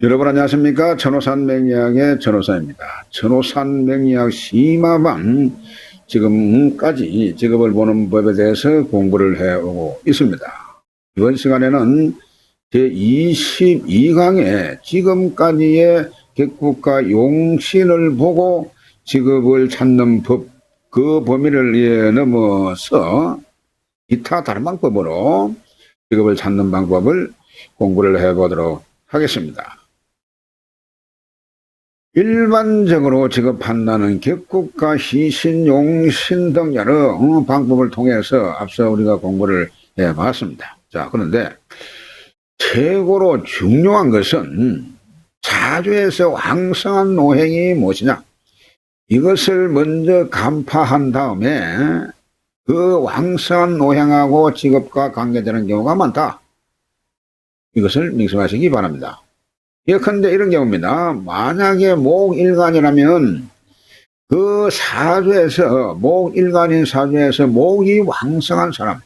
여러분 안녕하십니까? 천호산 맹약의 천호사입니다. 천호산 맹약 심화반 지금까지 직업을 보는 법에 대해서 공부를 해오고 있습니다. 이번 시간에는 제22강의 지금까지의 객국과 용신을 보고 직업을 찾는 법, 그 범위를 넘어서 기타 다른 방법으로 직업을 찾는 방법을 공부를 해보도록 하겠습니다. 일반적으로 직업 판단은 객국과 희신, 용신 등 여러 방법을 통해서 앞서 우리가 공부를 해봤습니다. 자, 그런데 최고로 중요한 것은 사주에서 왕성한 노행이 무엇이냐? 이것을 먼저 간파한 다음에 그 왕성한 노행하고 직업과 관계되는 경우가 많다. 이것을 명심하시기 바랍니다. 예컨대 이런 경우입니다. 만약에 목일간이라면 그 사주에서 목일간인 사주에서 목이 왕성한 사람,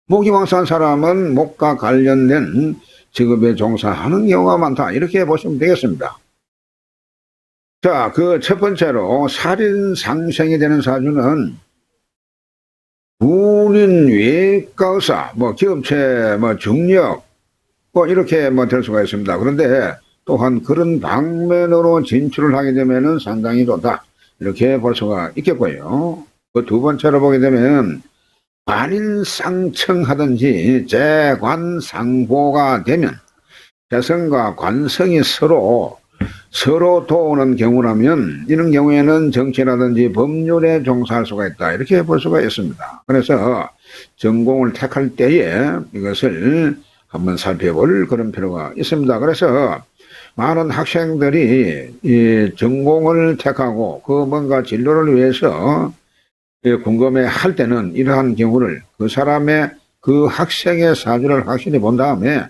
목이 왕성한 사람은 목과 관련된 직업에 종사하는 경우가 많다. 이렇게 보시면 되겠습니다. 자, 그 첫 번째로 살인상생이 되는 사주는 군인, 외과의사, 기업체, 중력, 이렇게 될 수가 있습니다. 그런데 또한 그런 방면으로 진출을 하게 되면은 상당히 좋다. 이렇게 볼 수가 있겠고요. 그 두 번째로 보게 되면 관인상청하든지 재관상보가 되면 재성과 관성이 서로 도우는 경우라면 이런 경우에는 정치라든지 법률에 종사할 수가 있다. 이렇게 볼 수가 있습니다. 그래서 전공을 택할 때에 이것을 한번 살펴볼 그런 필요가 있습니다. 그래서 많은 학생들이 이 전공을 택하고 그 뭔가 진로를 위해서 궁금해 할 때는 이러한 경우를 그 사람의 그 학생의 사주를 확실히 본 다음에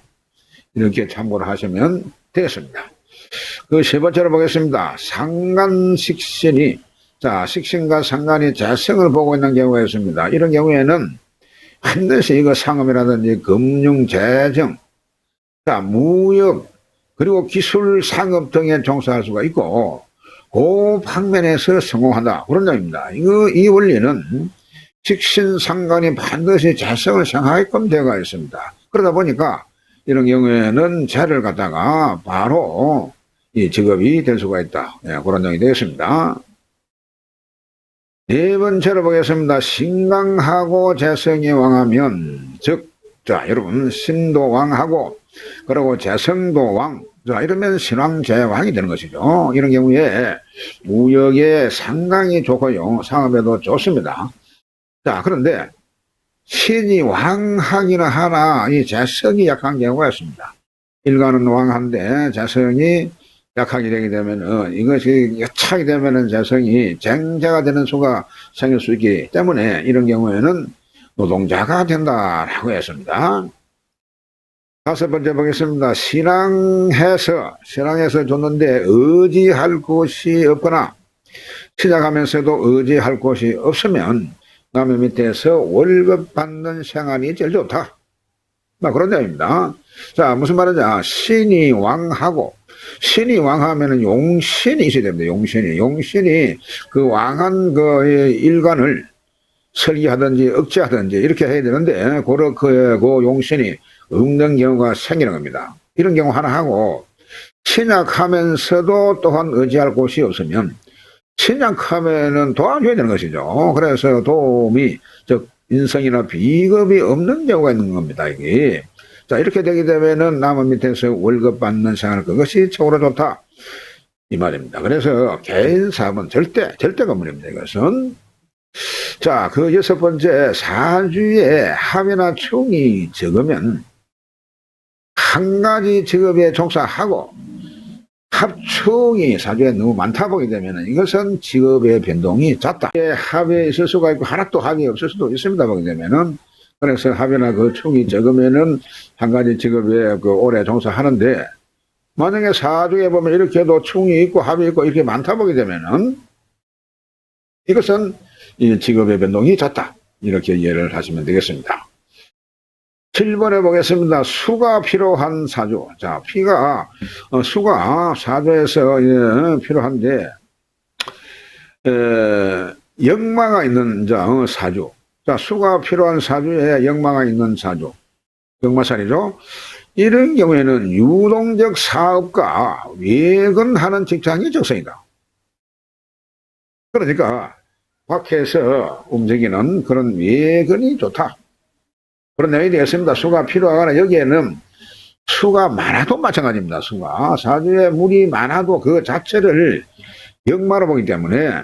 이렇게 참고를 하시면 되겠습니다. 그 세 번째로 보겠습니다. 상간식신이, 식신과 상간이 재성을 보고 있는 경우가 있습니다. 이런 경우에는 반드시 이거 상업이라든지 금융, 재정, 무역, 그리고 기술, 상업 등에 종사할 수가 있고, 그 방면에서 성공한다. 그런 점입니다. 이 원리는 식신, 상간이 반드시 재성을 생하게끔 되어 있습니다. 그러다 보니까 이런 경우에는 재를 갖다가 바로 이 직업이 될 수가 있다. 그런 점이 되겠습니다. 네 번째로 보겠습니다. 신강하고 재성이 왕하면, 여러분, 신도 왕하고, 그리고 재성도 왕, 이러면 신왕재왕이 되는 것이죠. 이런 경우에 무역에 상당히 좋고요. 상업에도 좋습니다. 그런데 신이 왕하기는 하나, 이 재성이 약한 경우가 있습니다. 일간은 왕한데 재성이 약하게 되게 되면 이것이 여차게 되면은 재성이 쟁자가 되는 수가 생길 수 있기 때문에 이런 경우에는 노동자가 된다라고 했습니다. 다섯 번째 보겠습니다. 신앙해서 줬는데 의지할 곳이 없거나 시작하면서도 의지할 곳이 없으면 남의 밑에서 월급 받는 생활이 제일 좋다. 그런 점입니다. 자, 무슨 말이냐? 신이 왕하면은 용신이 있어야 됩니다. 용신이 그 왕한 그 일관을 설계하든지 억제하든지 이렇게 해야 되는데, 그 용신이 없는 경우가 생기는 겁니다. 이런 경우 하나 하고, 신약하면서도 또한 의지할 곳이 없으면, 신약하면은 도와줘야 되는 것이죠. 그래서 도움이, 인성이나 비겁이 없는 경우가 있는 겁니다, 이게. 이렇게 되게 되면은 남은 밑에서 월급 받는 생활, 그것이 최고로 좋다. 이 말입니다. 그래서 개인 사업은 절대 건물입니다, 이것은. 그 여섯 번째, 사주에 합이나 충이 적으면 한 가지 직업에 종사하고 합충이 사주에 너무 많다 보게 되면 이것은 직업의 변동이 잦다. 합에 있을 수가 있고 하나 또 합이 없을 수도 있습니다, 보게 되면은. 그래서 합이나 그 충이 적으면은 한 가지 직업에 오래 종사하는데, 만약에 사주에 보면 이렇게도 충이 있고 합이 있고 이렇게 많다 보게 되면은 이것은 이 직업의 변동이 잦다. 이렇게 이해를 하시면 되겠습니다. 7번에 보겠습니다. 수가 필요한 사주. 자, 수가 사주에서 필요한데, 역마가 있는 사주. 자, 수가 필요한 사주에 역마가 있는 사주. 역마살이죠. 이런 경우에는 유동적 사업과 외근하는 직장이 적성이다. 그러니까 밖에서 움직이는 그런 외근이 좋다. 그런 내용이 되겠습니다. 수가 필요하거나 여기에는 수가 많아도 마찬가지입니다. 수가 사주에 물이 많아도 그 자체를 역마로 보기 때문에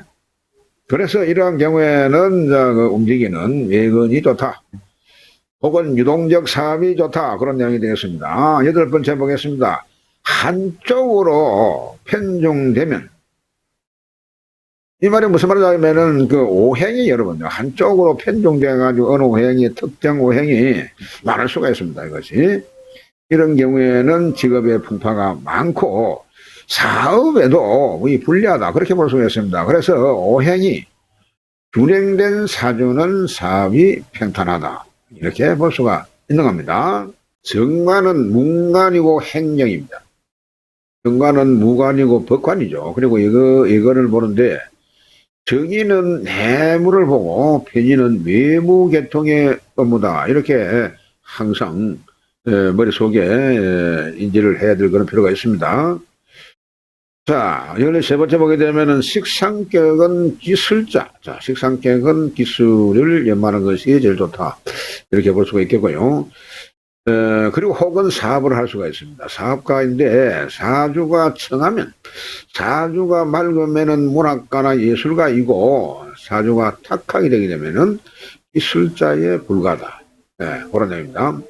그래서 이러한 경우에는 움직이는 외근이 좋다. 혹은 유동적 사업이 좋다. 그런 내용이 되겠습니다. 8번째 보겠습니다. 한쪽으로 편중되면 이 말이 무슨 말이냐면은 그 오행이 여러분요 한쪽으로 편중돼가지고 어느 오행이 특정 오행이 많을 수가 있습니다. 이것이 이런 경우에는 직업의 풍파가 많고 사업에도 불리하다 그렇게 볼 수가 있습니다. 그래서 오행이 준행된 사주는 사업이 평탄하다 이렇게 볼 수가 있는 겁니다. 정관은 문관이고 행령입니다. 정관은 무관이고 법관이죠. 그리고 이거를 보는데 정의는 내물을 보고 편의는 외부 계통의 업무다. 이렇게 항상 머릿속에 인지를 해야 될 그런 필요가 있습니다. 자, 13번째 보게 되면은 식상격은 기술자. 자, 식상격은 기술을 연마하는 것이 제일 좋다. 이렇게 볼 수가 있겠고요. 그리고 혹은 사업을 할 수가 있습니다. 사업가인데 사주가 청하면 사주가 맑으면은 문학가나 예술가이고 사주가 탁하게 되게 되면은 기술자에 불과하다. 그런 내용입니다.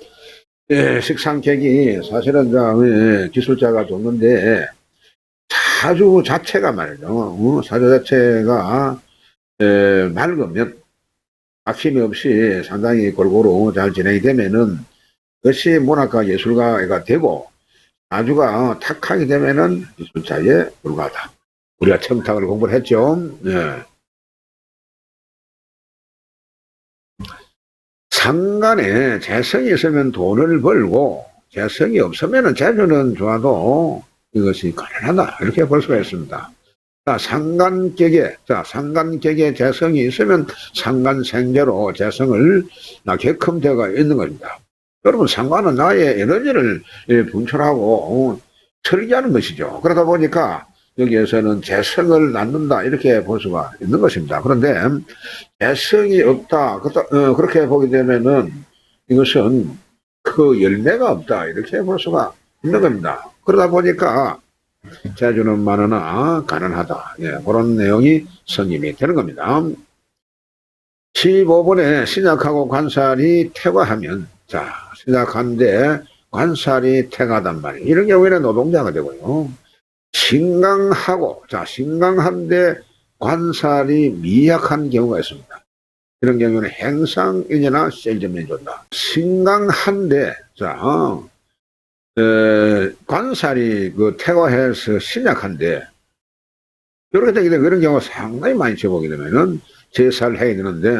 식상객이 사실은 기술자가 좋는데 사주 자체가 말이죠. 사주 자체가 맑으면 막힘이 없이 상당히 골고루 잘 진행이 되면은 그것이 문학가 예술가가 되고 사주가 탁하게 되면은 기술자에 불과하다. 우리가 청탁을 공부를 했죠. 상간에 재성이 있으면 돈을 벌고 재성이 없으면 재주는 좋아도 이것이 가난하다. 이렇게 볼 수가 있습니다. 자, 상간격에 재성이 있으면 상간생재로 재성을 객컴되어 있는 겁니다. 여러분 상관은 나의 에너지를 분출하고 처리하는 것이죠. 그러다 보니까 여기에서는 재성을 낳는다 이렇게 볼 수가 있는 것입니다. 그런데 재성이 없다 그렇게 보게 되면은 이것은 그 열매가 없다 이렇게 볼 수가 있는 겁니다. 그러다 보니까 재주는 많으나 가난하다 그런 내용이 성립이 되는 겁니다. 15번에 신약하고 관살이 퇴과하면 자 시작한데 관살이 퇴가단 말이에요. 이런 경우에는 노동자가 되고요. 신강한데 관살이 미약한 경우가 있습니다. 이런 경우는 행상인이나 셀점이 좋다. 신강한데 관살이 퇴과해서 신약한데 이렇게 되게 되면 그런 경우가 상당히 많이 쳐보게 되면은 제사를 해야 되는데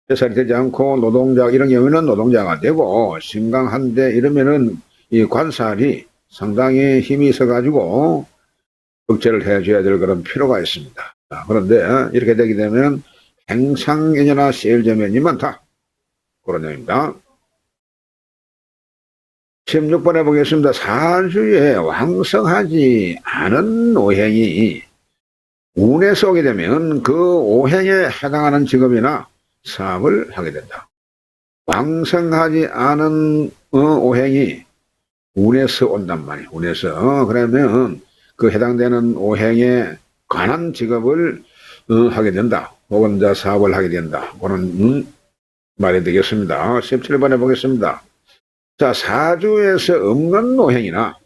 제살이 되지 않고 노동자 이런 경우에는 노동자가 되고 신강한데 이러면은 이 관살이 상당히 힘이 있어 가지고 억제를 해줘야 될 그런 필요가 있습니다. 그런데 이렇게 되게 되면 행상인이나 세일제면이 많다 그런 내용입니다. 16번에 보겠습니다. 사주에 왕성하지 않은 오행이 운에 쏘게 되면 그 오행에 해당하는 직업이나 사업을 하게 된다. 왕성하지 않은 오행이 운에서 온단 말이에요. 운에서. 그러면 그 해당되는 오행에 관한 직업을 하게 된다. 혹은 사업을 하게 된다. 그런 말이 되겠습니다. 17번에 보겠습니다. 자, 사주에서 없는 오행이나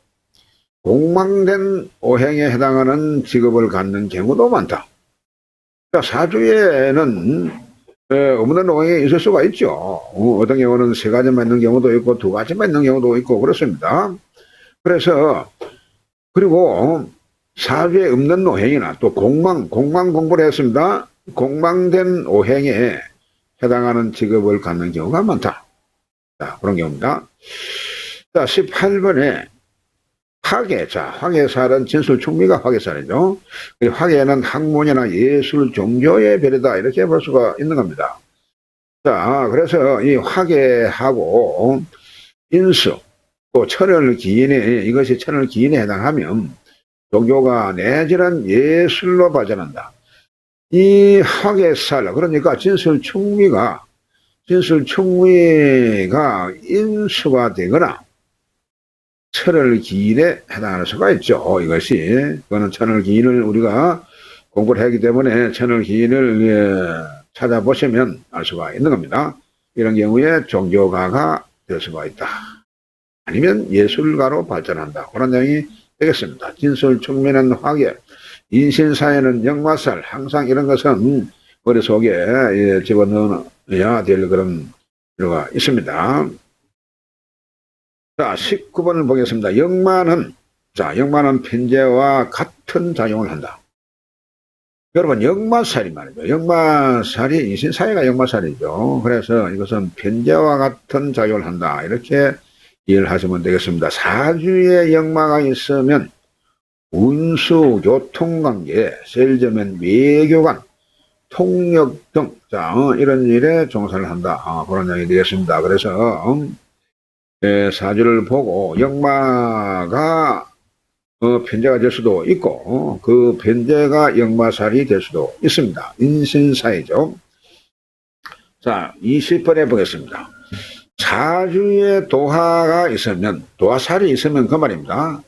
공망된 오행에 해당하는 직업을 갖는 경우도 많다. 자, 사주에는 없는 오행이 있을 수가 있죠. 어떤 경우는 3가지만 있는 경우도 있고 2가지만 있는 경우도 있고 그렇습니다. 그래서 그리고 사주에 없는 오행이나 또 공망 공부를 했습니다. 공망된 오행에 해당하는 직업을 갖는 경우가 많다. 자, 그런 경우입니다. 자, 18번에 화계. 자, 화계살은 진술충미가 화계살이죠. 화계는 학문이나 예술, 종교의 별이다. 이렇게 볼 수가 있는 겁니다. 자, 그래서 이 화계하고 인수, 또 천을기인이, 이것이 천을기인에 해당하면 종교가 내지는 예술로 발전한다. 이 화계살, 그러니까 진술충미가 인수가 되거나 천을기인에 해당할 수가 있죠. 이것이. 그거는 천을기인을 우리가 공부를 하기 때문에 천을기인을 찾아보시면 알 수가 있는 겁니다. 이런 경우에 종교가가 될 수가 있다. 아니면 예술가로 발전한다. 그런 내용이 되겠습니다. 진술충미는 화계, 인신사에는 역마살. 항상 이런 것은 머릿속에 집어넣어야 될 그런 필요가 있습니다. 자, 19번을 보겠습니다. 역마는 편재와 같은 작용을 한다. 여러분, 역마살이 말이죠. 역마살이, 인신사회가 역마살이죠. 그래서 이것은 편재와 같은 작용을 한다. 이렇게 이해를 하시면 되겠습니다. 사주에 역마가 있으면 운수, 교통관계, 셀저면 외교관, 통역 등, 이런 일에 종사를 한다. 그런 내용이 되겠습니다. 그래서, 사주를 보고 역마가 편재가 될 수도 있고 그 편재가 역마살이 될 수도 있습니다. 인신사이죠. 자, 20번에 보겠습니다. 사주에 도화가 있으면, 도화살이 있으면 그 말입니다.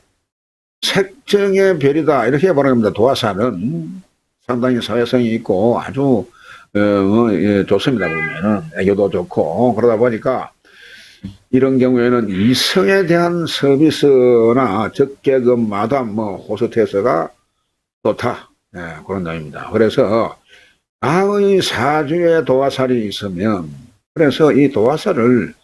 색정의 별이다. 이렇게 보는 겁니다. 도화살은 상당히 사회성이 있고 아주 좋습니다. 보면은 애교도 좋고 그러다 보니까 이런 경우에는 이성에 대한 서비스나 적개금, 마담, 호스테스가 좋다. 그런 내용입니다. 그래서 나의 사주에 도화살이 있으면, 그래서 이 도화살을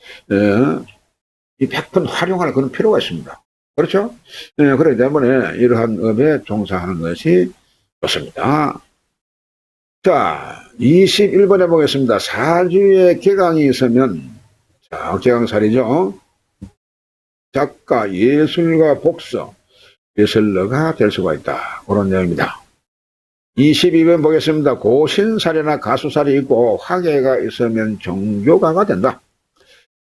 이 100번 활용할 그런 필요가 있습니다. 그렇죠? 그렇기 때문에 이러한 업에 종사하는 것이 좋습니다. 자, 21번에 보겠습니다. 사주에 개강이 있으면, 자, 개강살이죠. 작가, 예술가, 복서, 예술가가 될 수가 있다. 그런 내용입니다. 22번 보겠습니다. 고신살이나 가수살이 있고 화계가 있으면 종교가가 된다.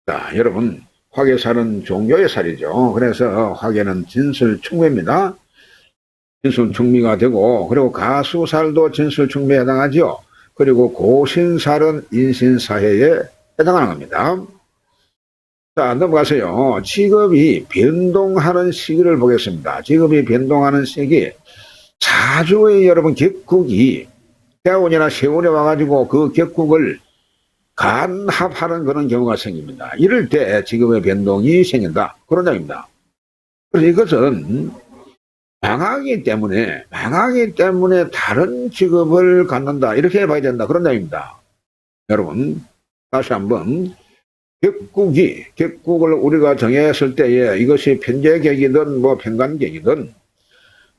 자, 여러분, 화계살은 종교의 살이죠. 그래서 화계는 진술충미입니다. 진술충미가 되고, 그리고 가수살도 진술충미에 해당하죠. 그리고 고신살은 인신사회에 해당하는 겁니다. 자, 넘어가세요. 직업이 변동하는 시기를 보겠습니다. 직업이 변동하는 시기. 사주의 여러분 격국이 대운이나 세운에 와가지고 그 격국을 간합하는 그런 경우가 생깁니다. 이럴 때 직업의 변동이 생긴다. 그런 점입니다. 그래서 이것은 망하기 때문에 다른 직업을 갖는다. 이렇게 봐야 된다. 그런 점입니다. 여러분, 다시 한번. 격국을 우리가 정했을 때에 이것이 편재격이든 편관격이든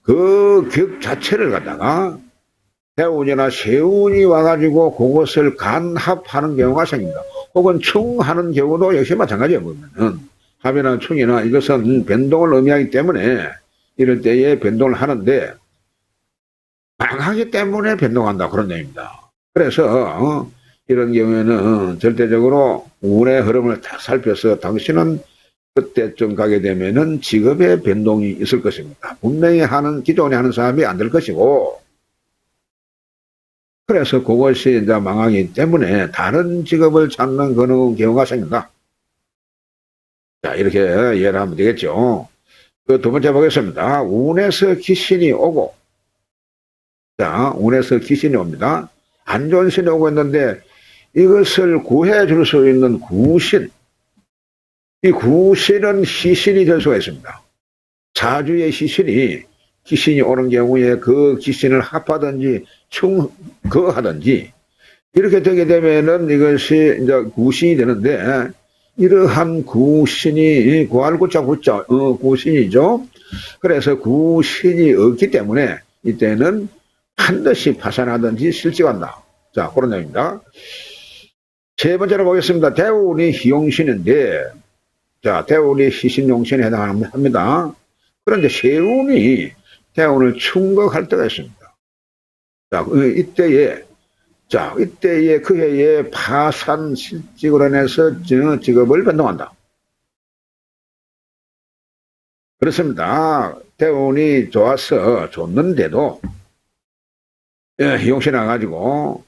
그 격 자체를 갖다가 대운이나 세운이 와가지고 그것을 간합하는 경우가 생깁니다. 혹은 충하는 경우도 역시 마찬가지예요. 보면은 합이나 충이나 이것은 변동을 의미하기 때문에 이럴 때에 변동을 하는데 망하기 때문에 변동한다. 그런 내용입니다. 그래서 이런 경우에는 절대적으로 운의 흐름을 다 살펴서 당신은 그때쯤 가게 되면은 직업의 변동이 있을 것입니다. 분명히 기존에 하는 사람이 안 될 것이고, 그래서 그것이 이제 망하기 때문에 다른 직업을 찾는 그런 경우가 생긴다. 자, 이렇게 이해를 하면 되겠죠. 그 두 번째 보겠습니다. 운에서 귀신이 오고, 자, 운에서 귀신이 옵니다. 안 좋은 신이 오고 있는데, 이것을 구해줄 수 있는 구신, 이 구신은 시신이 될 수가 있습니다. 사주의 시신이 귀신이 오는 경우에 그 귀신을 합하든지 충거하든지 이렇게 되게 되면은 이것이 이제 구신이 되는데, 이러한 구신이 구신이죠. 그래서 구신이 없기 때문에 이때는 반드시 파산하든지 실직한다. 자, 그런 내용입니다. 세 번째로 보겠습니다. 대운이 희용신인데, 자, 대운이 희신용신에 해당합니다. 그런데 세운이 대운을 충격할 때가 있습니다. 자, 이때에 그 해에 파산 실직으로 인해서 직업을 변동한다. 그렇습니다. 대운이 좋았는데도, 희용신이 와가지고,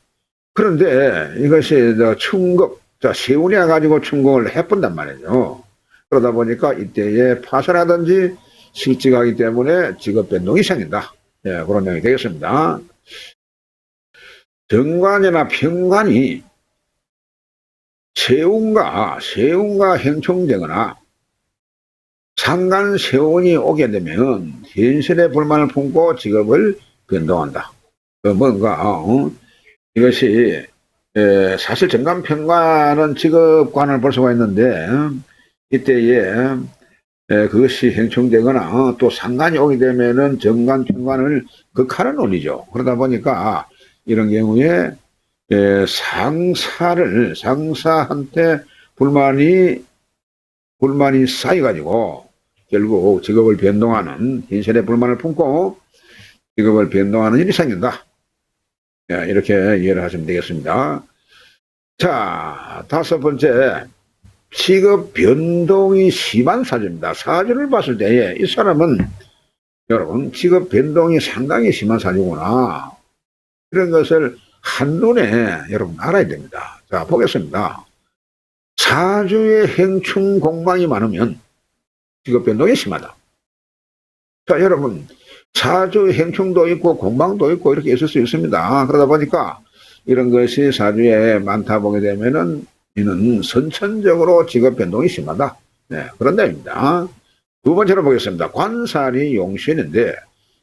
그런데 이것이 충격, 자, 세운이 와가지고 충격을 해본단 말이죠. 그러다 보니까 이때에 파산하든지 실직하기 때문에 직업 변동이 생긴다. 예, 그런 내용이 되겠습니다. 정관이나 편관이 세운과 행冲되거나 상간 세운이 오게 되면 현실의 불만을 품고 직업을 변동한다. 뭔가 이것이 사실 정관 편관은 직업관을 볼 수가 있는데 이때에 그것이 행冲되거나 또 상관이 오게 되면은 정관 편관을 극하는 논리죠. 그러다 보니까 이런 경우에 상사한테 불만이 쌓여가지고 결국 직업을 변동하는, 현실의 불만을 품고 직업을 변동하는 일이 생긴다. 이렇게 이해를 하시면 되겠습니다. 자, 다섯 번째, 직업 변동이 심한 사주입니다. 사주를 봤을 때에 이 사람은 여러분 직업 변동이 상당히 심한 사주구나. 이런 것을 한눈에 여러분 알아야 됩니다. 자, 보겠습니다. 사주에 행충 공방이 많으면 직업 변동이 심하다. 자, 여러분 사주 행충도 있고 공방도 있고 이렇게 있을 수 있습니다. 그러다 보니까 이런 것이 사주에 많다 보게 되면은 이는 선천적으로 직업 변동이 심하다. 네, 그런 내용입니다. 두 번째로 보겠습니다. 관살이 용신인데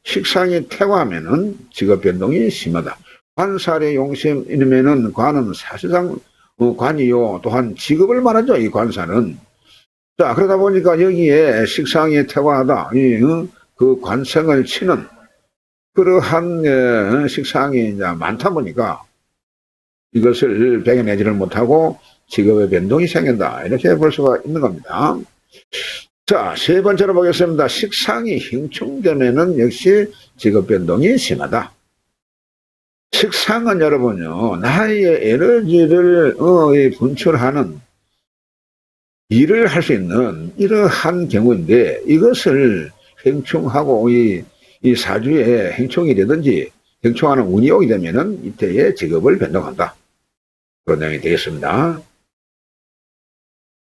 식상이 태화하면은 직업 변동이 심하다. 관살이 용신이면은 관은 사실상 관이요 또한 직업을 말하죠. 이 관살은. 자, 그러다 보니까 여기에 식상이 태화하다. 그 관성을 치는 그러한 식상이 이제 많다 보니까 이것을 배겨내지를 못하고 직업의 변동이 생긴다. 이렇게 볼 수가 있는 겁니다. 자, 세 번째로 보겠습니다. 식상이 형충되면은 역시 직업 변동이 심하다. 식상은 여러분요, 나의 에너지를 분출하는 일을 할 수 있는 이러한 경우인데 이것을 행충하고 이 사주에 행충이라든지 행충하는 운이 오게 되면은 이때에 직업을 변동한다. 그런 내용이 되겠습니다.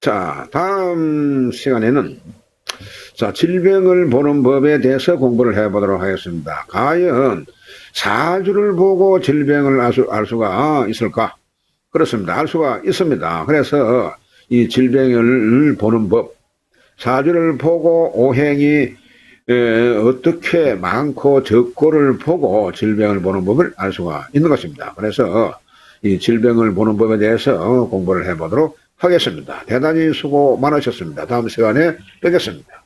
자, 다음 시간에는 자, 질병을 보는 법에 대해서 공부를 해보도록 하겠습니다. 과연 사주를 보고 질병을 알 수가 있을까? 그렇습니다. 알 수가 있습니다. 그래서 이 질병을 보는 법, 사주를 보고 오행이 어떻게 많고 적고를 보고 질병을 보는 법을 알 수가 있는 것입니다. 그래서 이 질병을 보는 법에 대해서 공부를 해보도록 하겠습니다. 대단히 수고 많으셨습니다. 다음 시간에 뵙겠습니다.